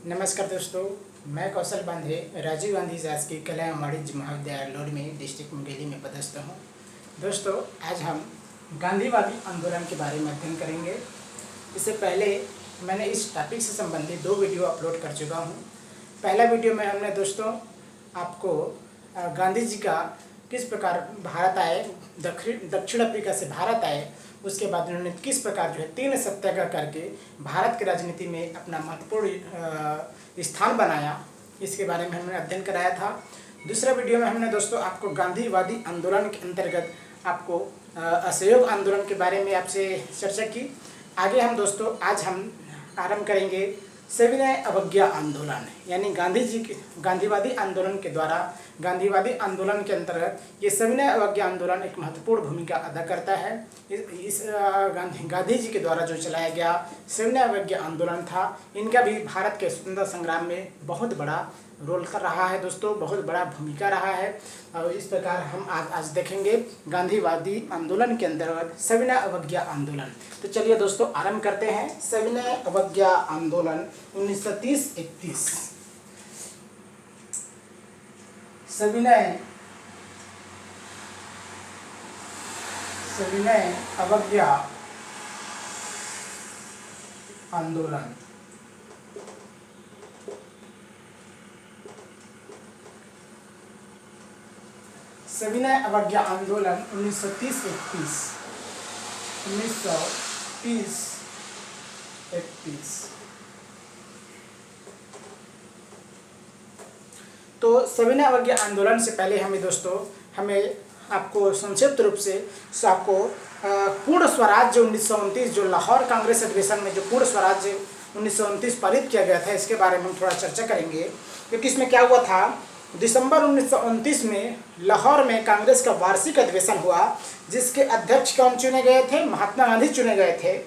नमस्कार दोस्तों, मैं कौशल बांधे राजीव गांधी शासकीय कला एवं वाणिज्य महाविद्यालय लोड में डिस्ट्रिक्ट मुंगेली में पदस्थ हूँ। दोस्तों, आज हम गांधीवादी आंदोलन के बारे में अध्ययन करेंगे। इससे पहले मैंने इस टॉपिक से संबंधित 2 वीडियो अपलोड कर चुका हूँ। पहला वीडियो में हमने दोस्तों आपको गांधी जी का किस प्रकार भारत आए, दक्षिण अफ्रीका से भारत आए, उसके बाद उन्होंने किस प्रकार जो है 3 सत्याग्रह करके भारत की राजनीति में अपना महत्वपूर्ण स्थान बनाया, इसके बारे में हमने अध्ययन कराया था। दूसरा वीडियो में हमने दोस्तों आपको गांधीवादी आंदोलन के अंतर्गत आपको असहयोग आंदोलन के बारे में आपसे चर्चा की। आगे हम दोस्तों आज हम आरंभ करेंगे सविनय अवज्ञा आंदोलन, यानी गांधी जी के गांधीवादी आंदोलन के द्वारा गांधीवादी आंदोलन के अंतर्गत ये सविनय अवज्ञा आंदोलन एक महत्वपूर्ण भूमिका अदा करता है। इस गांधी जी के द्वारा जो चलाया गया सविनय अवज्ञा आंदोलन था, इनका भी भारत के स्वतंत्रता संग्राम में बहुत बड़ा रोल कर रहा है दोस्तों, बहुत बड़ा भूमिका रहा है। और इस प्रकार हम आज देखेंगे गांधीवादी आंदोलन के अंतर्गत सविनय अवज्ञा आंदोलन। तो चलिए दोस्तों आरंभ करते हैं। सविनय अवज्ञा आंदोलन 1930-31। सविनय अवज्ञा आंदोलन सविनय अवज्ञा आंदोलन 1930-31। 1930-31। तो सविनय अवज्ञा आंदोलन से पहले हमें आपको संक्षिप्त रूप से आपको पूर्ण स्वराज्य 1929 जो लाहौर कांग्रेस अधिवेशन में जो पूर्ण स्वराज्य 1929 पारित किया गया था, इसके बारे में हम थोड़ा चर्चा करेंगे। क्योंकि इसमें क्या हुआ था, दिसंबर 1929 में लाहौर में कांग्रेस का वार्षिक अधिवेशन हुआ, जिसके अध्यक्ष कौन चुने गए थे? महात्मा गांधी चुने गए थे।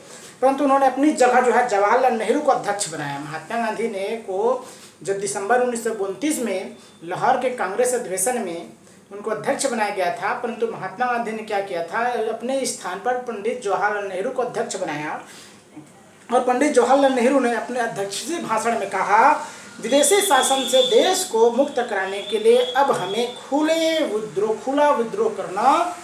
परंतु उन्होंने अपनी जगह जो है जवाहरलाल नेहरू को अध्यक्ष बनाया। महात्मा गांधी ने को जब दिसंबर 1929 में लाहौर के कांग्रेस अधिवेशन में उनको अध्यक्ष बनाया गया था, परंतु महात्मा गांधी ने क्या किया था, अपने स्थान पर पंडित जवाहरलाल नेहरू को अध्यक्ष बनाया। और पंडित जवाहरलाल नेहरू ने अपने अध्यक्षीय भाषण में कहा, विदेशी शासन से देश को मुक्त कराने के लिए अब हमें खुला विद्रोह करना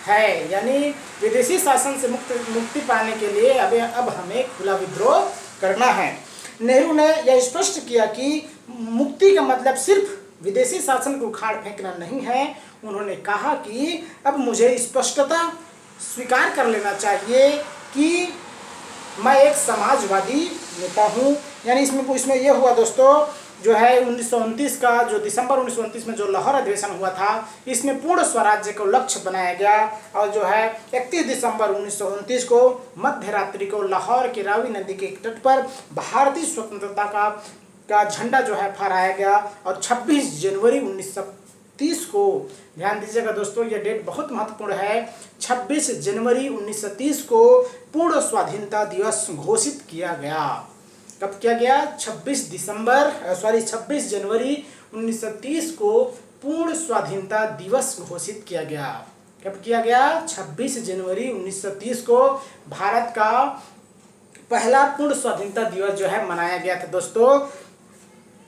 है। यानी विदेशी शासन से मुक्ति पाने के लिए अब हमें खुला विद्रोह करना है। नेहरू ने यह स्पष्ट किया कि मुक्ति का मतलब सिर्फ विदेशी शासन को उखाड़ फेंकना नहीं है। उन्होंने कहा कि अब मुझे स्पष्टता स्वीकार कर लेना चाहिए कि मैं एक समाजवादी नेता हूँ। यानी इसमें यह हुआ दोस्तों, जो है 1929 का जो दिसंबर 1929 में जो लाहौर अधिवेशन हुआ था, इसमें पूर्ण स्वराज्य को लक्ष्य बनाया गया। और जो है 31 दिसंबर 1929 को मध्य रात्रि को लाहौर के रावी नदी के तट पर भारतीय स्वतंत्रता का झंडा जो है फहराया गया। और 26 जनवरी 1930 को, ध्यान दीजिएगा दोस्तों, यह डेट बहुत महत्वपूर्ण है, 26 जनवरी 1930 को पूर्ण स्वाधीनता दिवस घोषित किया गया। कब किया गया? 26 जनवरी 1930 को पूर्ण स्वाधीनता दिवस घोषित किया गया। कब किया गया? 26 जनवरी 1930 को भारत का पहला पूर्ण स्वाधीनता दिवस जो है मनाया गया था दोस्तों।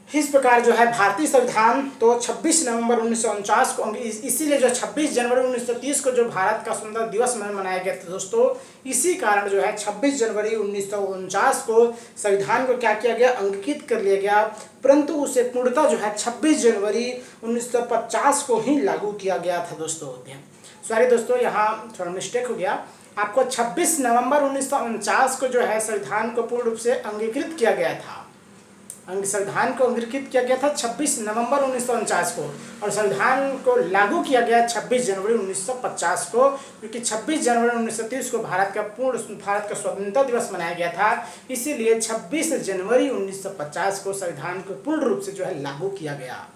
इस प्रकार जो है भारतीय संविधान तो 26 नवंबर 1949 को, इसीलिए जो 26 जनवरी 1930 को जो भारत का स्वतंत्रता दिवस में मनाया गया था दोस्तों, इसी कारण जो है 26 जनवरी 1949 को संविधान को क्या किया गया? अंकित कर लिया गया। परंतु उसे पूर्णतः जो है 26 जनवरी 1950 को ही लागू किया गया था दोस्तों। सॉरी दोस्तों, यहाँ थोड़ा मिस्टेक हो गया। आपको 26 नवंबर 1949 को जो है संविधान को पूर्ण रूप से अंगीकृत किया गया था। संविधान को अंगीकृत किया गया था 26 नवंबर 1949 को, और संविधान को लागू किया गया 26 जनवरी 1950 को। क्योंकि 26 जनवरी 1930 को भारत का स्वतंत्रता दिवस मनाया गया था, इसीलिए 26 जनवरी 1950 को संविधान को पूर्ण रूप से जो है लागू किया गया।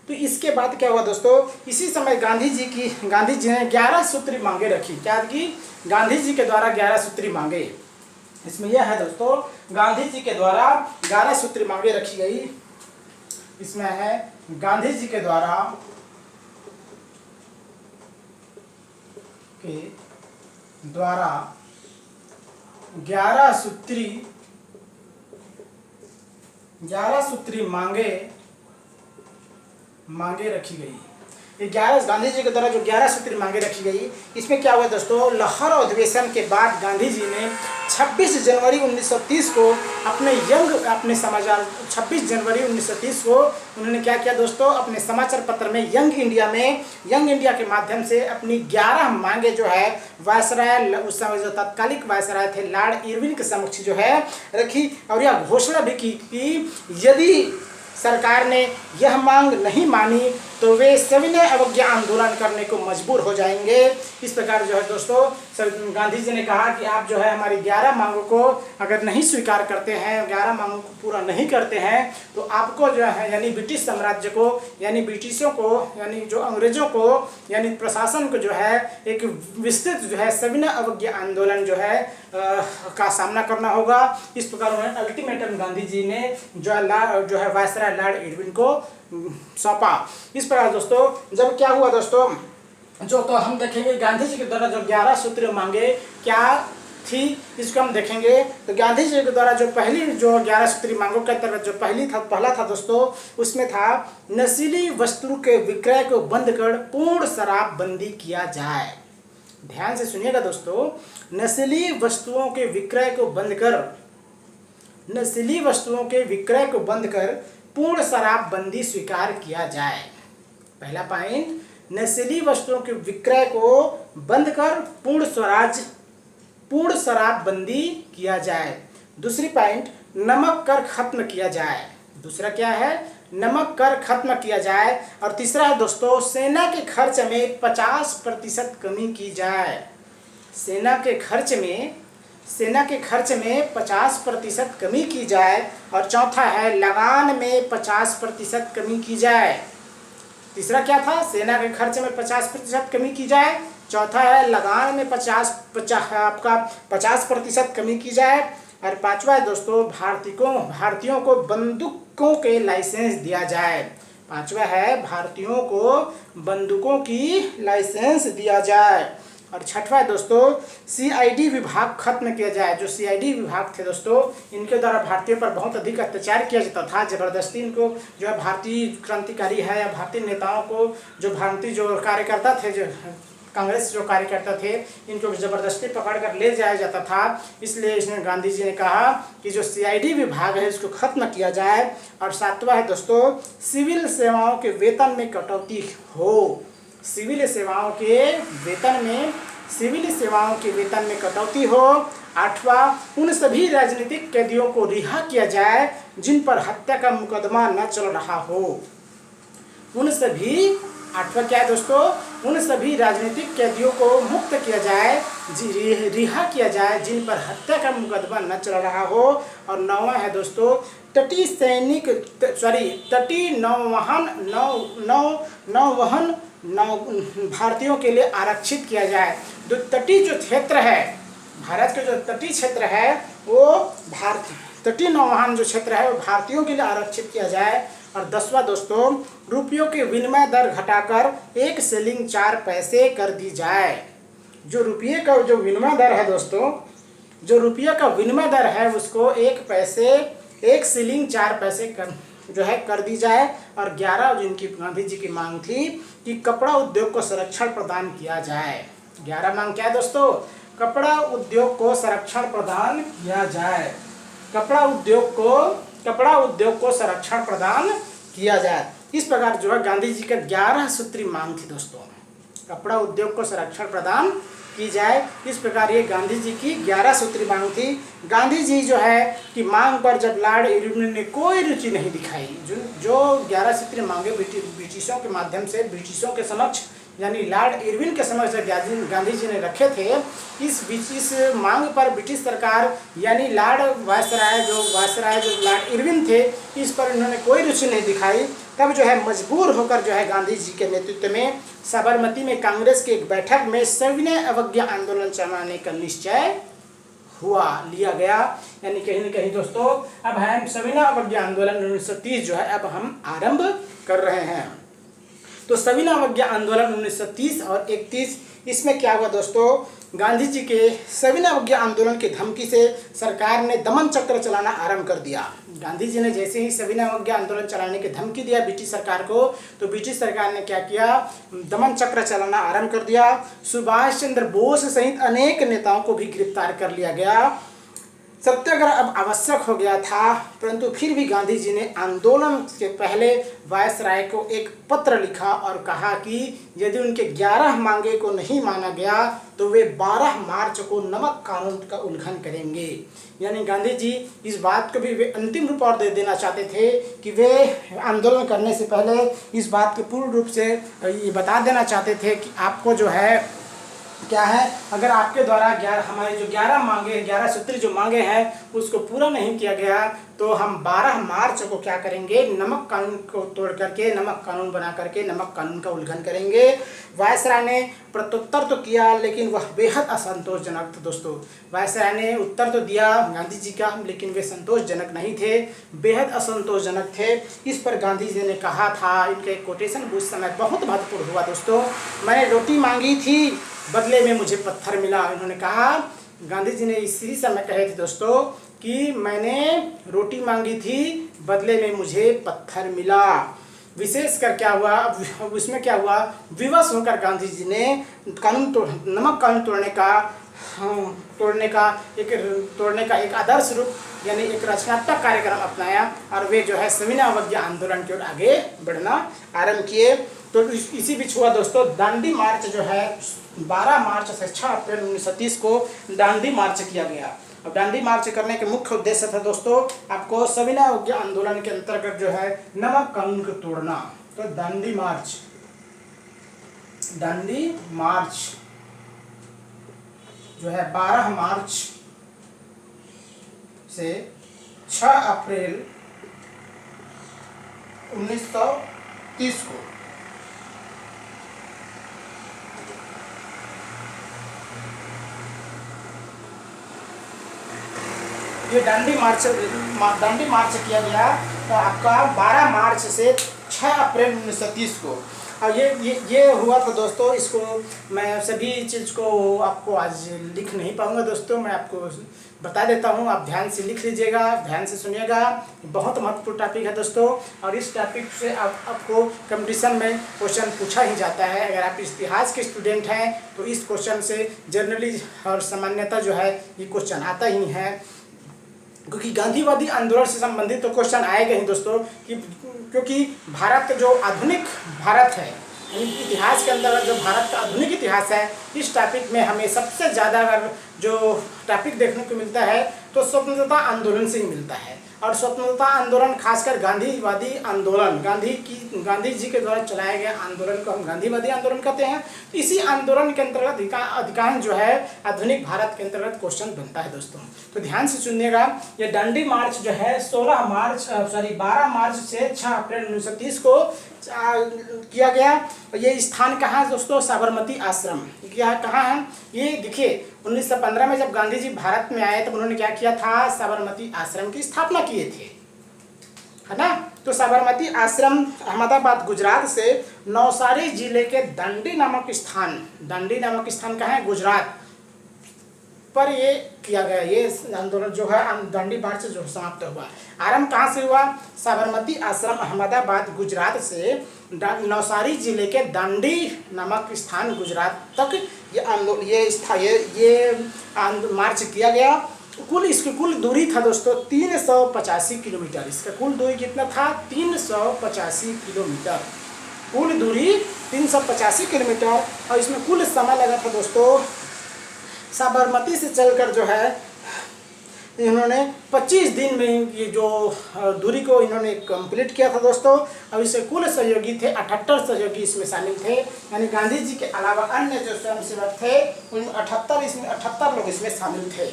तो इसके बाद क्या हुआ दोस्तों, इसी समय गांधी जी ने 11 सूत्री मांगे रखी। क्या की? गांधी जी के द्वारा 11 सूत्री मांगे। इसमें यह है दोस्तों, गांधी जी के द्वारा 11 सूत्री मांगे रखी गई। इसमें है गांधी जी के द्वारा 11 सूत्री 11 सूत्री मांगे रखी गई। ये 11 गांधी जी के द्वारा जो 11 सूत्री मांगे रखी गई, इसमें क्या हुआ दोस्तों, लाहौर अधिवेशन के बाद गांधी जी ने 26 जनवरी 1930 को अपने समाचार 26 जनवरी 1930 को उन्होंने क्या किया दोस्तों, अपने समाचार पत्र में यंग इंडिया के माध्यम से अपनी 11 मांगे जो है वायसराय, उस समय जो तत्कालिक वायसराय थे लॉर्ड इरविन के समक्ष जो है रखी, और यह घोषणा भी की कि यदि सरकार ने यह मांग नहीं मानी तो वे सविनय अवज्ञा आंदोलन करने को मजबूर हो जाएंगे। इस प्रकार जो है दोस्तों गांधी जी ने कहा कि आप जो है हमारी 11 मांगों को अगर नहीं स्वीकार करते हैं, 11 मांगों को पूरा नहीं करते हैं, तो आपको जो है यानी ब्रिटिश साम्राज्य को, यानी ब्रिटिशों को, यानी जो अंग्रेजों को, यानी प्रशासन को जो है एक विस्तृत जो है सविनय अवज्ञा आंदोलन जो है का सामना करना होगा। इस प्रकार उन्होंने अल्टीमेटम गांधी जी ने जो है वायसराय लॉर्ड इरविन को सौंपा। इस प्रकार दोस्तों जब क्या हुआ दोस्तों, जो तो हम देखेंगे गांधी जी के द्वारा जो 11 सूत्र मांगे क्या थी, इसको हम देखेंगे। तो गांधी जी के द्वारा जो पहली जो 11 सूत्री मांगों के अंतर्गत जो पहला था दोस्तों, उसमें था नशीली वस्तु के विक्रय को बंद कर पूर्ण शराबबंदी किया जाए। ध्यान से सुनिएगा दोस्तों, नशीली वस्तुओं के विक्रय को बंद कर पूर्ण शराबबंदी स्वीकार किया जाए। पहला पॉइंट, नशीली वस्तुओं के विक्रय को बंद कर पूर्ण शराबबंदी किया जाए। दूसरी पॉइंट, नमक कर खत्म किया जाए। दूसरा क्या है, नमक कर खत्म किया जाए। और तीसरा है दोस्तों, सेना के खर्च में 50% कमी की जाए। सेना के खर्च में 50% कमी की जाए। और चौथा है लगान में 50% कमी की जाए। तीसरा क्या था, सेना के खर्च में 50% कमी की जाए। चौथा है लगान में 50% कमी की जाए। और पांचवा है दोस्तों, भारतीयों को बंदूकों के लाइसेंस दिया जाए। पांचवा है भारतीयों को बंदूकों की लाइसेंस दिया जाए। और छठवा है दोस्तों, CID विभाग खत्म किया जाए। जो CID विभाग थे दोस्तों, इनके द्वारा भारतीयों पर बहुत अधिक अत्याचार किया जाता था। जबरदस्ती इनको जो है भारतीय क्रांतिकारी है या भारतीय नेताओं को, जो भारतीय जो कार्यकर्ता थे, जो कांग्रेस जो कार्यकर्ता थे, इनको जबरदस्ती पकड़ कर ले जाया जाता था। इसलिए इसने गांधी जी ने कहा कि जो CID विभाग है इसको खत्म किया जाए। और सातवां है दोस्तों, सिविल सेवाओं के वेतन में कटौती हो। सिविल सेवाओं के वेतन में कटौती हो। आठवां, उन सभी राजनीतिक कैदियों को रिहा किया जाए जिन पर हत्या का मुकदमा न चल रहा हो। आठवां क्या है दोस्तों, उन सभी राजनीतिक कैदियों को मुक्त किया जाए, रिहा किया जाए जिन पर हत्या का मुकदमा न चल रहा हो। और नौवां है दोस्तों, तटीय नौवहन भारतीयों के लिए आरक्षित किया जाए। जो तटीय जो क्षेत्र है, भारत के जो तटीय क्षेत्र है वो तटीय नौवहन जो क्षेत्र है वो भारतीयों के लिए आरक्षित किया जाए। और 10वां दोस्तों, रुपयों के विनिमय दर घटाकर 1 शिलिंग 4 पैसे कर दी जाए। जो रुपये का जो विनिमय दर है दोस्तों, जो रुपये का विनिमय दर है उसको 1 शिलिंग 4 पैसे कर दी जाए। और 11 जिनकी गांधी जी की मांग थी कि कपड़ा उद्योग को संरक्षण प्रदान किया जाए। 11 मांग क्या है दोस्तों, कपड़ा उद्योग को संरक्षण प्रदान किया जाए। कपड़ा उद्योग को संरक्षण प्रदान किया जाए। इस प्रकार जो है गांधी जी का 11 सूत्री मांग थी दोस्तों, कपड़ा उद्योग को संरक्षण प्रदान की जाए। इस प्रकार ये गांधी जी की 11 सूत्री मांग थी। गांधी जी जो है कि मांग पर जब लॉर्ड इरविन ने कोई रुचि नहीं दिखाई, जो 11 सूत्री मांगे ब्रिटिशों के माध्यम से ब्रिटिशों के समक्ष यानी लॉर्ड इरविन के समक्ष गांधी जी ने रखे थे, इस मांग पर ब्रिटिश सरकार यानी वायसराय जो लॉर्ड इरविन थे, इस पर उन्होंने कोई रुचि नहीं दिखाई। तब जो है मजबूर होकर जो है गांधी जी के नेतृत्व में साबरमती में कांग्रेस की एक बैठक में सविनय अवज्ञा आंदोलन चलाने का निश्चय लिया गया। यानी कहीं न कहीं दोस्तों अब हम सविनय अवज्ञा आंदोलन 1930 जो है अब हम आरंभ कर रहे हैं। तो सविनय अवज्ञा आंदोलन 1930 और 31 इसमें क्या हुआ दोस्तों, गांधी जी के सविनय अवज्ञा आंदोलन की धमकी से सरकार ने दमन चक्र चलाना आरंभ कर दिया। गांधी जी ने जैसे ही सविनय अवज्ञा आंदोलन चलाने की धमकी दिया ब्रिटिश सरकार को, तो ब्रिटिश सरकार ने क्या किया, दमन चक्र चलाना आरंभ कर दिया। सुभाष चंद्र बोस सहित अनेक नेताओं को भी गिरफ्तार कर लिया गया। सत्याग्रह अब आवश्यक हो गया था, परंतु फिर भी गांधी जी ने आंदोलन के पहले वायसराय को एक पत्र लिखा और कहा कि यदि उनके 11 मांगे को नहीं माना गया तो वे 12 मार्च को नमक कानून का उल्लंघन करेंगे। यानी गांधी जी इस बात को भी वे अंतिम रूप और दे देना चाहते थे कि वे आंदोलन करने से पहले इस बात के पूर्ण रूप से ये बता देना चाहते थे कि आपको जो है क्या है, अगर आपके द्वारा हमारे जो 11 मांगे 11 सूत्री जो मांगे हैं उसको पूरा नहीं किया गया तो हम 12 मार्च को क्या करेंगे, नमक कानून को तोड़ करके नमक कानून बना करके नमक कानून का उल्लंघन करेंगे। वायसराय ने प्रत्युत्तर तो किया लेकिन वह बेहद असंतोषजनक था दोस्तों। वायसराय ने उत्तर तो दिया गांधी जी का, लेकिन वे संतोषजनक नहीं थे, बेहद असंतोषजनक थे। इस पर गांधी जी ने कहा था, इनके कोटेशन उस समय बहुत महत्वपूर्ण हुआ दोस्तों, मैंने रोटी मांगी थी बदले में मुझे पत्थर मिला। इन्होंने कहा, गांधी जी ने इसी समय कहे थे दोस्तों कि मैंने रोटी मांगी थी बदले में मुझे पत्थर मिला। विशेषकर क्या हुआ, अब उसमें क्या हुआ, विवश होकर गांधी जी ने नमक कानून तोड़ने का एक आदर्श रूप यानी एक रचनात्मक कार्यक्रम अपनाया और वे जो है सविनय अवज्ञा आंदोलन की ओर आगे बढ़ना आरंभ किए। तो इसी बीच हुआ दोस्तों दांडी मार्च जो है 12 मार्च से 6 अप्रैल 1930 को दांडी मार्च किया गया। अब दांडी मार्च करने के मुख्य उद्देश्य था दोस्तों आपको सविनय अवज्ञा आंदोलन के अंतर्गत जो है नमक कानून को तोड़ना। तो दांडी मार्च जो है 12 मार्च से 6 अप्रैल 1930 को ये दांडी मार्च किया गया। तो आपका 12 मार्च से 6 अप्रैल 1930 को। और ये हुआ था दोस्तों। इसको मैं सभी चीज़ को आपको आज लिख नहीं पाऊंगा दोस्तों, मैं आपको बता देता हूँ, आप ध्यान से लिख लीजिएगा, ध्यान से सुनिएगा। बहुत महत्वपूर्ण टॉपिक है दोस्तों और इस टॉपिक से आपको कंपटीशन में क्वेश्चन पूछा ही जाता है। अगर आप इतिहास के स्टूडेंट हैं तो इस क्वेश्चन से जनरली और सामान्यतः जो है ये क्वेश्चन आता ही है, क्योंकि गांधीवादी आंदोलन से संबंधित तो क्वेश्चन आएगा ही दोस्तों। क्योंकि भारत जो आधुनिक भारत है, इतिहास के अंदर जो भारत का आधुनिक इतिहास है, इस टॉपिक में हमें सबसे ज़्यादा अगर जो टॉपिक देखने को मिलता है तो स्वतंत्रता आंदोलन से ही मिलता है। और स्वतंत्रता आंदोलन खासकर गांधीवादी आंदोलन, गांधी जी के द्वारा चलाए गए आंदोलन को हम गांधीवादी आंदोलन कहते हैं। इसी आंदोलन के अंतर्गत अधिकांश जो है आधुनिक भारत के अंतर्गत क्वेश्चन बनता है दोस्तों। तो ध्यान से सुनिएगा। ये दांडी मार्च जो है 12 मार्च से 6 अप्रैल 1930 को किया गया। ये स्थान कहाँ है दोस्तों? साबरमती आश्रम। क्या कहाँ है ये? देखिए 1915 में जब गांधी जी भारत में आए तब उन्होंने क्या किया था? साबरमती आश्रम की स्थापना किए थे, है ना। तो साबरमती आश्रम अहमदाबाद गुजरात से नवसारी जिले के दांडी नामक स्थान कहाँ है? गुजरात पर ये किया गया। ये आंदोलन जो है दांडी मार्च जो समाप्त हुआ। आरंभ कहाँ से हुआ? साबरमती आश्रम अहमदाबाद गुजरात से नवसारी जिले के दांडी नामक स्थान गुजरात तक ये आंदोलन ये मार्च किया गया। इसकी कुल दूरी था दोस्तों 385 किलोमीटर। इसका कुल दूरी कितना था? 385 किलोमीटर। कुल दूरी 385 किलोमीटर। और इसमें कुल समय लगा था दोस्तों, साबरमती से चलकर जो है इन्होंने 25 दिन में ये जो दूरी को इन्होंने कंप्लीट किया था दोस्तों। अब इससे कुल सहयोगी थे 78 सहयोगी इसमें शामिल थे, यानी गांधी जी के अलावा अन्य जो स्वयंसेवक थे उनमें 78 लोग इसमें शामिल थे।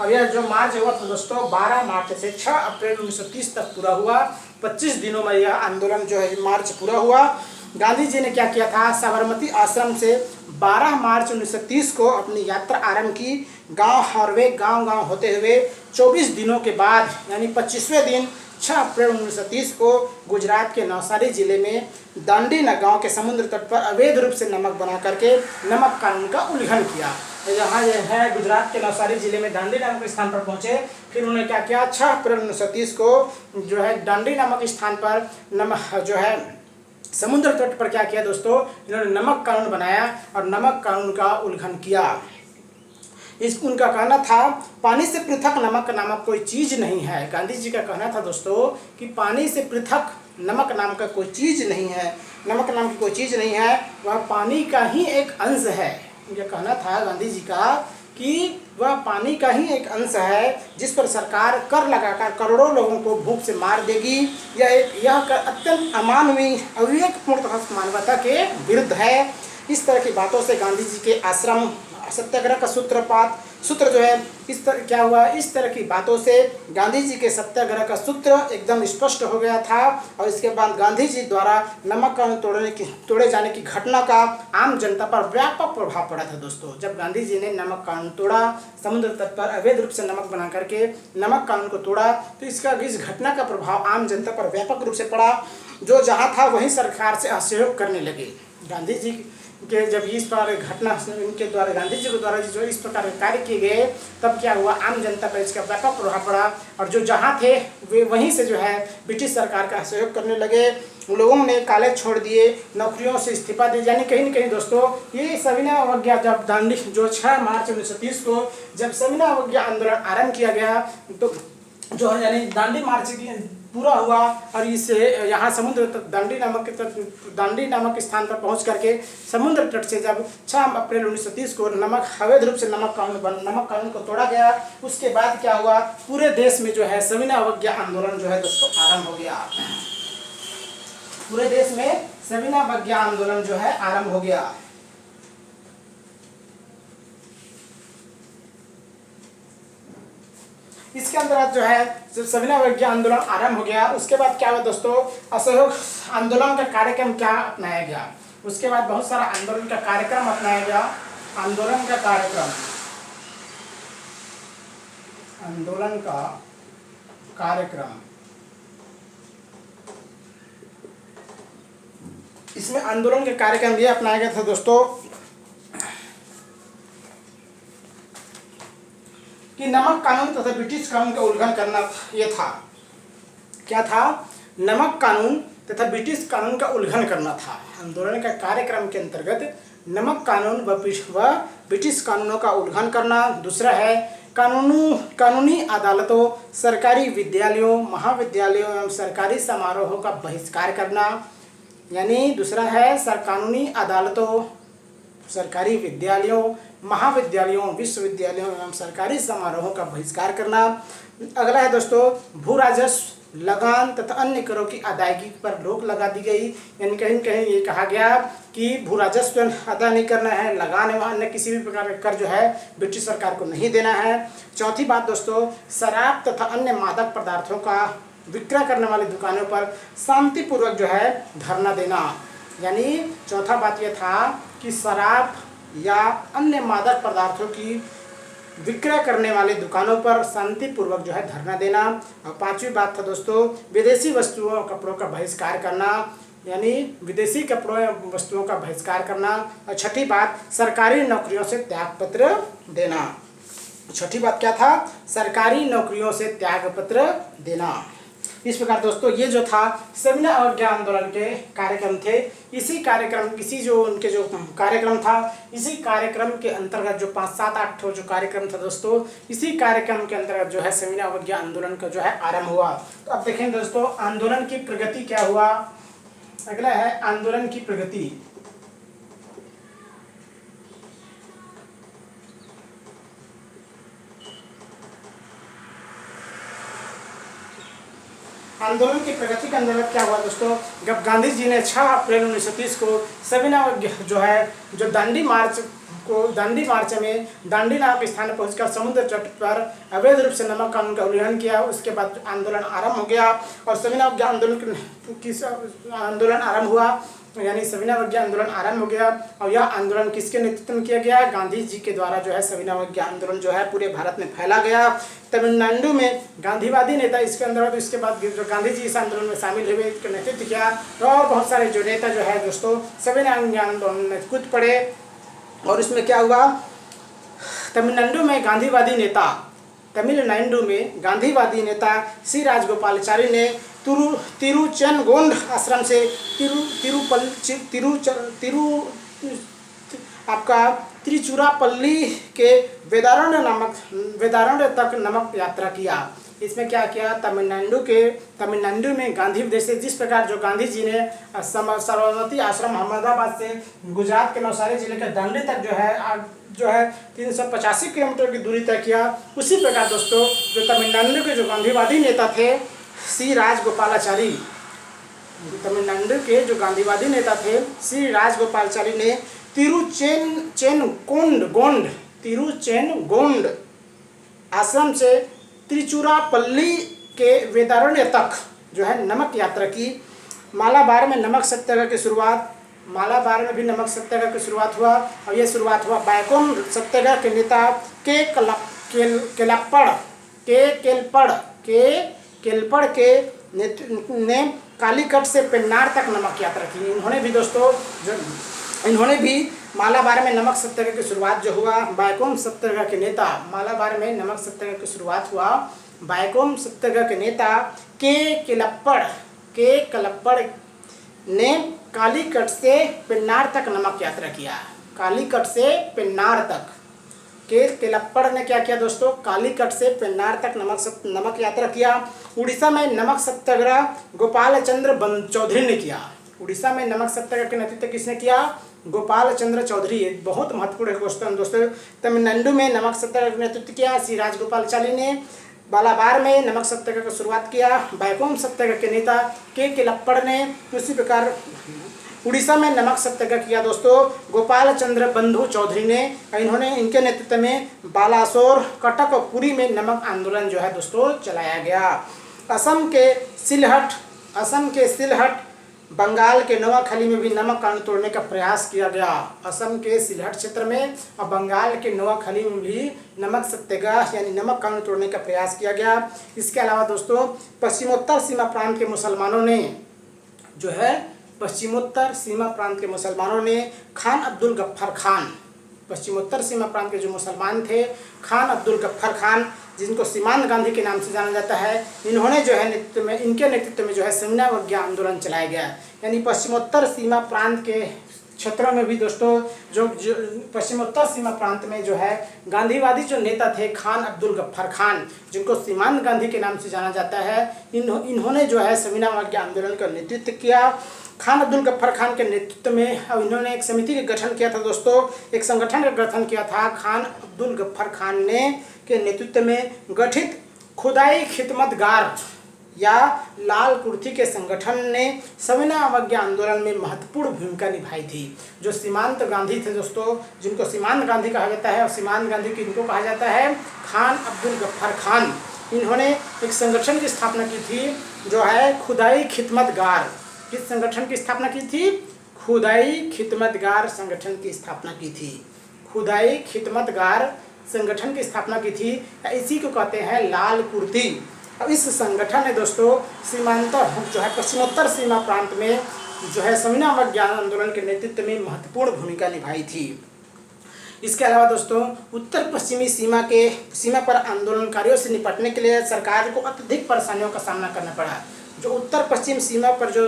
अब यह जो मार्च हुआ था दोस्तों 12 मार्च से 6 अप्रैल 1930 तक पूरा हुआ। 25 दिनों में यह आंदोलन जो है मार्च पूरा हुआ। गांधी जी ने क्या किया था? साबरमती आश्रम से 12 मार्च 1930 को अपनी यात्रा आरंभ की। गांव और वे गांव होते हुए 24 दिनों के बाद यानी 25वें दिन 6 अप्रैल 1930 को गुजरात के नवसारी जिले में दांडीना गांव के समुद्र तट पर अवैध रूप से नमक बना करके नमक कानून का उल्लंघन किया। यहाँ यह है गुजरात के नवसारी जिले में दांडी नामक स्थान पर पहुंचे। फिर उन्होंने क्या किया, 6 अप्रैल 1930 को जो है दांडी नामक स्थान पर नमक जो है समुद्र तट पर क्या किया दोस्तों, इन्होंने नमक कानून बनाया और नमक कानून का उल्लंघन किया। उनका कहना था पानी से पृथक नमक नामक कोई चीज़ नहीं है। गांधी जी का कहना था दोस्तों कि पानी से पृथक नमक नाम का कोई चीज़ नहीं है, नमक नाम की कोई चीज़ नहीं है, वह पानी का ही एक अंश है। यह कहना था गांधी जी का कि वह पानी का ही एक अंश है जिस पर सरकार कर लगाकर करोड़ों लोगों को भूख से मार देगी। यह अत्यंत अमानवीय अविवेकपूर्ण तथा मानवता के विरुद्ध है। इस तरह की बातों से गांधी जी के आश्रम सत्याग्रह का सूत्र जो है इस तरह क्या हुआ, इस तरह की बातों से गांधी जी के सत्याग्रह का सूत्र एकदम स्पष्ट हो गया था। और इसके बाद गांधी जी द्वारा नमक कानून तोड़े जाने की घटना का आम जनता पर व्यापक प्रभाव पड़ा था दोस्तों। जब गांधी जी ने नमक कानून तोड़ा, समुद्र तट पर अवैध रूप से नमक बना करके नमक कानून को तोड़ा, तो इस घटना का प्रभाव आम जनता पर व्यापक रूप से पड़ा। जो जहाँ था वहीं सरकार से असहयोग करने लगे। गांधी जी के जब इस पर घटना इनके द्वारा गांधी जी के द्वारा जो इस प्रकार के कार्य किए गए, तब क्या हुआ, आम जनता पर इसका व्यापक प्रभाव पड़ा और जो जहाँ थे वे वहीं से जो है ब्रिटिश सरकार का सहयोग करने लगे। लोगों ने कॉलेज छोड़ दिए, नौकरियों से इस्तीफा दिए। यानी कहीं न कहीं दोस्तों ये सविनय अवज्ञा जब दांडी जो 6 मार्च 1930 को जब सविनय अवज्ञा आंदोलन आरंभ किया गया, तो जो है यानी दांडी मार्च की पूरा हुआ और इससे यहाँ समुद्र दांडी नामक स्थान पर पहुँच करके समुद्र तट से जब 6 अप्रैल 1930 को अवैध रूप से नमक कानून को तोड़ा गया, उसके बाद क्या हुआ, पूरे देश में जो है सविनय अवज्ञा आंदोलन जो है दोस्तों आरंभ हो गया। पूरे देश में सविनय अवज्ञा आंदोलन जो है आरंभ हो गया। इसके अंतर्गत जो है जब सविनय अवज्ञा आंदोलन आरंभ हो गया, उसके बाद क्या हुआ दोस्तों, असहयोग आंदोलन का कार्यक्रम क्या अपनाया गया। उसके बाद बहुत सारा आंदोलन का कार्यक्रम अपनाया गया। आंदोलन का कार्यक्रम इसमें आंदोलन के कार्यक्रम ये अपनाया गया था दोस्तों कि नमक कानून तथा ब्रिटिश कानून का उल्लंघन करना ये था। क्या था, नमक कानून तथा ब्रिटिश कानून का उल्लंघन करना था। आंदोलन का कार्यक्रम के अंतर्गत नमक कानून व ब्रिटिश कानूनों का उल्लंघन करना। दूसरा है कानूनी अदालतों, सरकारी विद्यालयों, महाविद्यालयों एवं सरकारी समारोहों का बहिष्कार करना। यानी दूसरा है कानूनी अदालतों, सरकारी विद्यालयों, महाविद्यालयों, विश्वविद्यालयों एवं सरकारी समारोहों का बहिष्कार करना। अगला है दोस्तों भू राजस्व, लगान तथा अन्य करों की अदायगी पर रोक लगा दी गई। यानी कहीं कहीं ये कहा गया कि भू राजस्व अदा नहीं करना है, लगान एवं अन्य किसी भी प्रकार का कर जो है ब्रिटिश सरकार को नहीं देना है। चौथी बात दोस्तों, शराब तथा अन्य मादक पदार्थों का विक्रय करने वाली दुकानों पर शांतिपूर्वक जो है धरना देना। यानी चौथा बात यह था कि शराब या अन्य मादक पदार्थों की विक्रय करने वाली दुकानों पर शांतिपूर्वक जो है धरना देना। और पांचवी बात था दोस्तों, विदेशी वस्तुओं और कपड़ों का बहिष्कार करना। यानी विदेशी कपड़ों या वस्तुओं का बहिष्कार करना। और छठी बात, सरकारी नौकरियों से त्यागपत्र देना। छठी बात क्या था, सरकारी नौकरियों से त्यागपत्र देना। इस प्रकार दोस्तों ये जो था सविनय अवज्ञा आंदोलन के कार्यक्रम थे। उनके जो कार्यक्रम था, इसी कार्यक्रम के अंतर्गत जो 5, 7, 8 जो कार्यक्रम था दोस्तों, इसी कार्यक्रम के अंतर्गत जो है सविनय अवज्ञा आंदोलन का जो है आरंभ हुआ। तो अब देखें दोस्तों आंदोलन की प्रगति क्या हुआ। अगला है आंदोलन की प्रगति। आंदोलन की प्रगति के अंतर्गत क्या हुआ दोस्तों, जब गांधी जी ने 6 अप्रैल 1930 को सविनय अवज्ञा जो है जो दांडी मार्च में दांडी नामक स्थान पर पहुंचकर समुद्र तट पर अवैध रूप से नमक कानून का उल्लंघन किया। उसके बाद आंदोलन आरंभ हो गया और सविनय अवज्ञा आंदोलन आरंभ हुआ। यानी सविनय अवज्ञा आंदोलन आरंभ हो गया। और यह आंदोलन किसके नेतृत्व में किया गया? गांधी जी के द्वारा जो है सविनय अवज्ञा आंदोलन जो है पूरे भारत में फैला गया। तमिलनाडु में गांधीवादी नेता इसके अंदर, तो इसके बाद जो गांधी जी इस आंदोलन में शामिल हुए, इसका नेतृत्व किया। और बहुत सारे जो नेता जो है दोस्तों सविनय अवज्ञा आंदोलन में कूद पड़े। और इसमें क्या हुआ? तमिलनाडु में गांधीवादी नेता सी राजगोपालाचारी ने तिरुचेनगोंड आश्रम से तिरुचिरापल्ली के वेदारण्य तक नमक यात्रा किया। इसमें क्या किया? तमिलनाडु में गांधी, जैसे जिस प्रकार जो गांधी जी ने साबरमती आश्रम अहमदाबाद से गुजरात के नवसारी जिले के दांडी तक जो है 385 किलोमीटर की दूरी तय किया, उसी प्रकार दोस्तों जो तमिलनाडु के जो गांधीवादी नेता थे सी राजगोपालाचारी, तमिलनाडु के जो गांधीवादी नेता थे सी राजगोपालाचारी ने तिरुचेनगोंड आश्रम से तिरुचिरापल्ली के वेदारण्य तक जो है नमक यात्रा की। मालाबार में नमक सत्याग्रह की शुरुआत, मालाबार में भी नमक सत्याग्रह की शुरुआत हुआ। और यह शुरुआत हुआ बैकोम सत्याग्रह के नेता केलपड़ के ने कालीकट से पेन्नार तक नमक यात्रा की। इन्होंने भी मालाबार में नमक सत्याग्रह की शुरुआत जो हुआ, बैकोम सत्याग्रह के नेता, मालाबार में नमक सत्याग्रह की शुरुआत हुआ बैकोम सत्याग्रह के नेता के कलप्पड़ ने कालीकट से पेन्नार तक नमक यात्रा किया। कालीकट से पेन्नार तक के केलप्पड़ ने क्या किया दोस्तों? कालीकट से पेन्नार तक नमक यात्रा किया। उड़ीसा में नमक सत्याग्रह गोपाल चंद्र चौधरी ने किया। उड़ीसा में नमक सत्याग्रह के नेतृत्व किसने किया? गोपाल चंद्र चौधरी। बहुत महत्वपूर्ण क्वेश्चन दोस्तों। तमिलनाडु में नमक सत्याग्रह का नेतृत्व किया सी राजगोपालाचारी ने। मालाबार में नमक सत्याग्रह की शुरुआत किया बैकोम सत्याग्रह के नेता के केलप्पड़ ने। उसी प्रकार उड़ीसा में नमक सत्याग्रह किया दोस्तों गोपाल चंद्र बंधु चौधरी ने। इनके नेतृत्व में बालासोर, कटक और पुरी में नमक आंदोलन जो है दोस्तों चलाया गया। असम के सिलहट, बंगाल के नोआखली में भी नमक कानून तोड़ने का प्रयास किया गया। असम के सिलहट क्षेत्र में और बंगाल के नोआखली में भी नमक सत्याग्रह यानी नमक कानून तोड़ने का प्रयास किया गया। इसके अलावा दोस्तों पश्चिमोत्तर सीमा प्रांत के मुसलमानों ने खान अब्दुल गफ्फार खान, पश्चिमोत्तर सीमा प्रांत के जो मुसलमान थे खान अब्दुल गफ्फार खान, जिनको सीमांत गांधी के नाम से जाना जाता है, इनके नेतृत्व में जो है सविनय अवज्ञा आंदोलन चलाया गया। यानी पश्चिमोत्तर सीमा प्रांत के क्षेत्रों में भी दोस्तों जो पश्चिमोत्तर सीमा प्रांत में जो है गांधीवादी जो नेता थे खान अब्दुल गफ्फार खान, जिनको सीमांत गांधी के नाम से जाना जाता है, इन्होंने जो है सविनय अवज्ञा आंदोलन का नेतृत्व किया। खान अब्दुल गफ्फार खान के नेतृत्व में अब इन्होंने एक समिति का गठन किया था दोस्तों, एक संगठन का गठन किया था। खान अब्दुल गफ्फार खान ने के नेतृत्व में गठित खुदाई खिदमतगार या लाल कुर्ती के संगठन ने सविनय अवज्ञा आंदोलन में महत्वपूर्ण भूमिका निभाई थी। जो सीमांत गांधी थे दोस्तों, जिनको सीमांत गांधी कहा जाता है, और सीमांत गांधी किनको कहा जाता है? खान अब्दुल गफ्फार खान। इन्होंने एक संगठन की स्थापना की थी जो है खुदाई खिदमतगार। किस संगठन की स्थापना की थी? खुदाई खिदमतगार संगठन की स्थापना की थी। खुदाई खिदमतगार संगठन की स्थापना की थी। इसी को कहते हैं लाल कुर्ती। अब इस संगठन ने दोस्तों सीमांत जो है पश्चिमोत्तर सीमा प्रांत में जो है सविनय अवज्ञा आंदोलन के नेतृत्व में महत्वपूर्ण भूमिका निभाई थी। इसके अलावा दोस्तों उत्तर पश्चिमी सीमा पर आंदोलनकारियों से निपटने के लिए सरकार को अत्यधिक परेशानियों का सामना करना पड़ा। जो उत्तर पश्चिम सीमा पर जो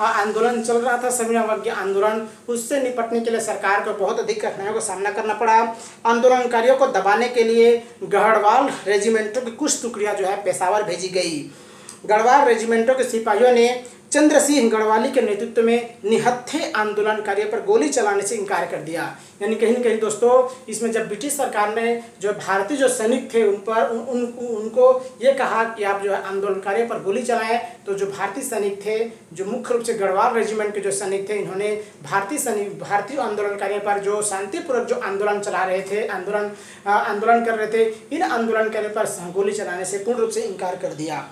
आंदोलन चल रहा था सविनय अवज्ञा आंदोलन, उससे निपटने के लिए सरकार को बहुत अधिक कठिनाइयों का सामना करना पड़ा। आंदोलनकारियों को दबाने के लिए गढ़वाल रेजिमेंटों की कुछ टुकड़ियां जो है पेशावर भेजी गई। गढ़वाल रेजिमेंटों के सिपाहियों ने चंद्र सिंह गढ़वाली के नेतृत्व में निहत्थे आंदोलनकारियों पर गोली चलाने से इनकार कर दिया। यानी कहीं न कहीं दोस्तों इसमें जब ब्रिटिश सरकार ने जो भारतीय जो सैनिक थे उनको ये कहा कि आप जो है आंदोलनकारियों पर गोली चलाएं, तो जो भारतीय सैनिक थे, जो मुख्य रूप से गढ़वाल रेजिमेंट के जो सैनिक थे, इन्होंने भारतीय आंदोलनकारियों पर जो शांतिपूर्वक जो आंदोलन चला रहे थे, आंदोलन कर रहे थे, इन आंदोलनकारियों पर गोली चलाने से पूर्ण रूप से इनकार कर दिया।